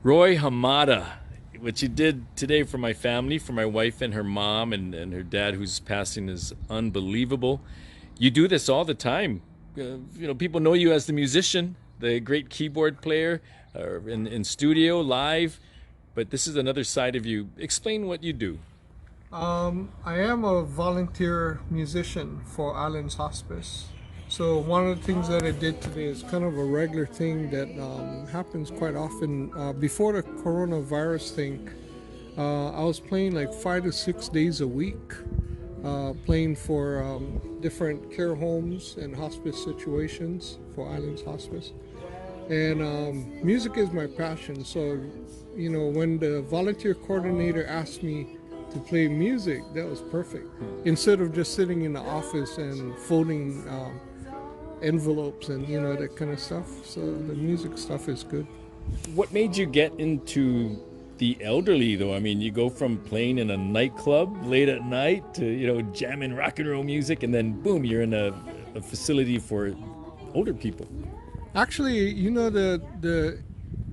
Roy Hamada, what you did today for my family, for my wife and her mom and her dad who's passing is unbelievable. You do this all the time. People know you as the musician, the great keyboard player, in studio, live, but this is another side of you. Explain what you do. I am a volunteer musician for Islands Hospice. So one of the things that I did today is kind of a regular thing that happens quite often. Before the coronavirus thing, I was playing like 5 to 6 days a week, playing for different care homes and hospice situations for Islands Hospice. And music is my passion. So, when the volunteer coordinator asked me to play music, that was perfect. Instead of just sitting in the office and folding envelopes and that kind of stuff. So the music stuff is good. What made you get into the elderly, though? I mean, you go from playing in a nightclub late at night to, jamming rock and roll music, and then boom, you're in a facility for older people. Actually, the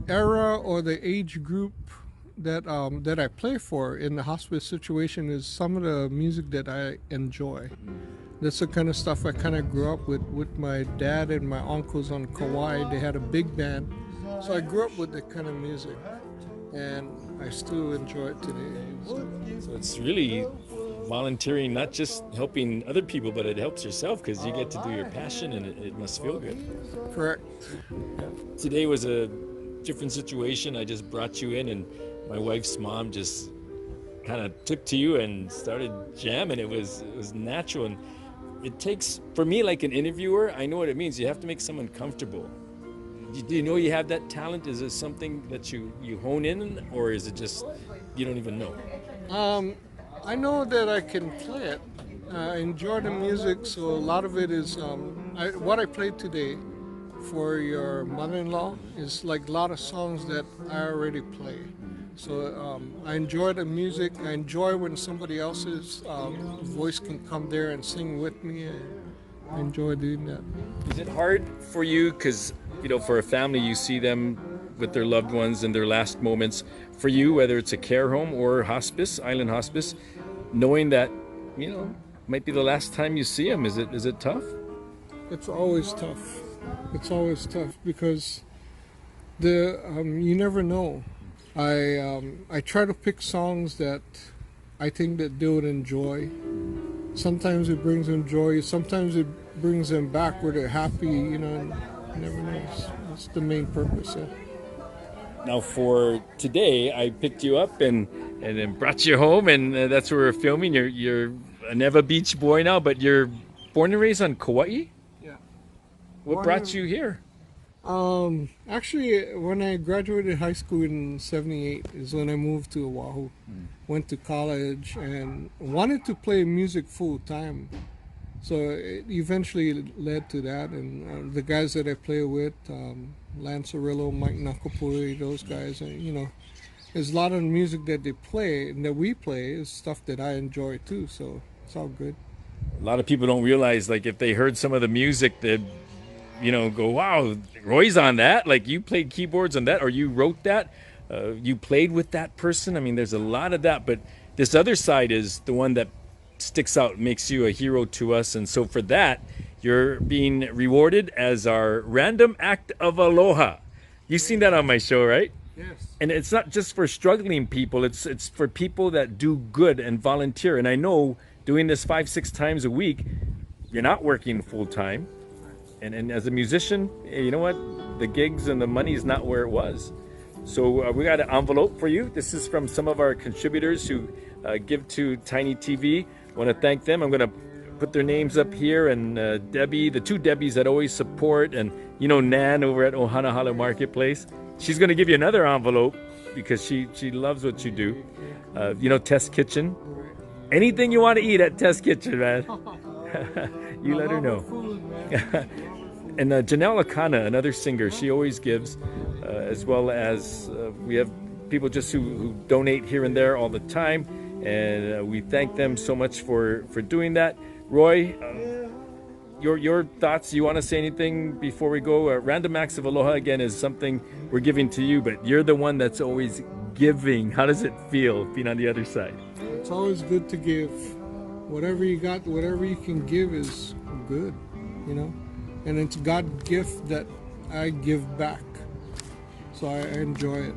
era or the age group that I play for in the hospice situation is some of the music that I enjoy. That's the kind of stuff I kind of grew up with my dad and my uncles on Kauai. They had a big band, so I grew up with that kind of music, and I still enjoy it today. So it's really volunteering, not just helping other people, but it helps yourself because you get to do your passion and it must feel good. Correct. Today was a different situation. I just brought you in, and my wife's mom just kind of took to you and started jamming. It was natural, and it takes, for me, like an interviewer, I know what it means. You have to make someone comfortable. Do you know you have that talent? Is it something that you hone in, or is it just you don't even know? I know that I can play it. I enjoy the music, so a lot of it is what I played today for your mother-in-law is like a lot of songs that I already play. So I enjoy the music. I enjoy when somebody else's voice can come there and sing with me. I enjoy doing that. Is it hard for you? Because, for a family, you see them with their loved ones in their last moments. For you, whether it's a care home or hospice, island hospice, knowing that, might be the last time you see them, is it tough? It's always tough. It's always tough because you never know. I try to pick songs that I think that they would enjoy. Sometimes it brings them joy. Sometimes it brings them back where they're happy. And you never know. That's the main purpose. Yeah. Now, for today, I picked you up and then brought you home, and that's where we're filming. You're a Neva Beach boy now, but you're born and raised on Kauai. Yeah. What brought you here? Actually, when I graduated high school in '78 is when I moved to Oahu. Went to college and wanted to play music full time. So it eventually led to that, and the guys that I play with, Lance Arillo, Mike Nakapui, those guys, there's a lot of music that they play and that we play is stuff that I enjoy too. So it's all good. A lot of people don't realize, like, if they heard some of the music, they'd, go, wow, Roy's on that. Like, you played keyboards on that, or you wrote that. You played with that person. I mean, there's a lot of that, but this other side is the one that sticks out, makes you a hero to us. And so for that, you're being rewarded as our random act of aloha. You've seen that on my show, right? Yes. And it's not just for struggling people, it's for people that do good and volunteer. And I know doing this 5-6 times a week, you're not working full time. And as a musician, you know what? The gigs and the money is not where it was. So we got an envelope for you. This is from some of our contributors who give to Tiny TV. I want to thank them. I'm going to put their names up here, and Debbie, the two Debbies that always support, and Nan over at Ohanahala Marketplace. She's going to give you another envelope because she loves what you do. Test Kitchen. Anything you want to eat at Test Kitchen, man. You let her know. And Janelle Akana, another singer, she always gives, as well as we have people just who donate here and there all the time, and we thank them so much for doing that. Roy, your thoughts. You want to say anything before we go? Random Acts of Aloha again is something we're giving to you, but you're the one that's always giving. How does it feel being on the other side? It's always good to give. Whatever you got, whatever you can give is good, you know. And it's God's gift that I give back. So I enjoy it.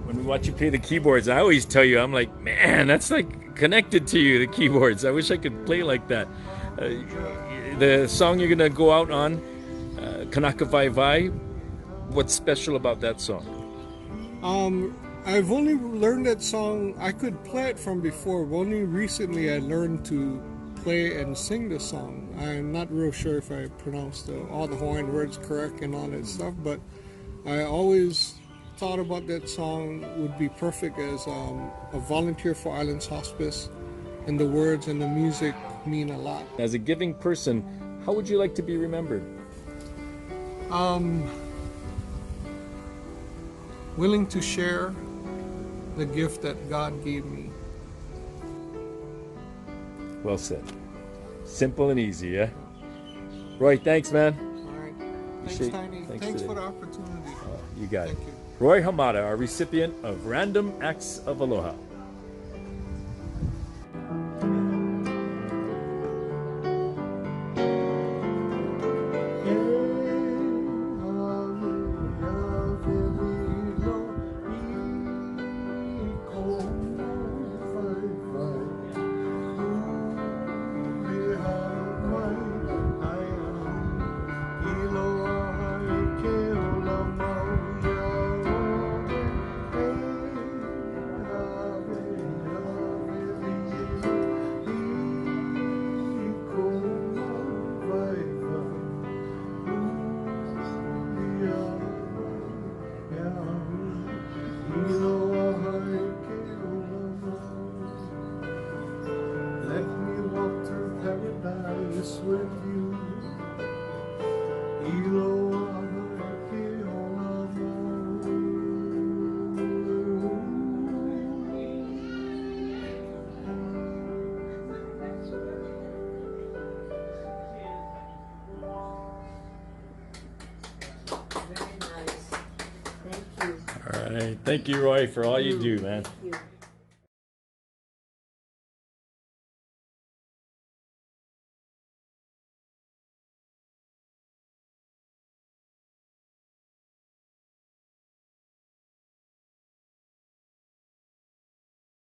When we watch you play the keyboards, I always tell you, I'm like, man, that's like connected to you, the keyboards. I wish I could play like that. The song you're gonna go out on, Kanaka Vai Vai, what's special about that song? I've only learned that song. I could play it from before, but only recently I learned to play and sing the song. I'm not real sure if I pronounced all the Hawaiian words correct and all that stuff, but I always thought about that song would be perfect as a volunteer for Islands Hospice, and the words and the music mean a lot. As a giving person, how would you like to be remembered? Willing to share the gift that God gave me. Well said. Simple and easy, yeah? Roy, thanks, man. All right. Thanks, Appreciate- Tiny. thanks Thanks today. for the opportunity. You got Thank it. you. Roy Hamada, our recipient of Random Acts of Aloha. Let me walk through paradise with you. Aloha, ke ola Very nice. Thank you. All right. Thank you, Roy, for all you do, man. Thank you.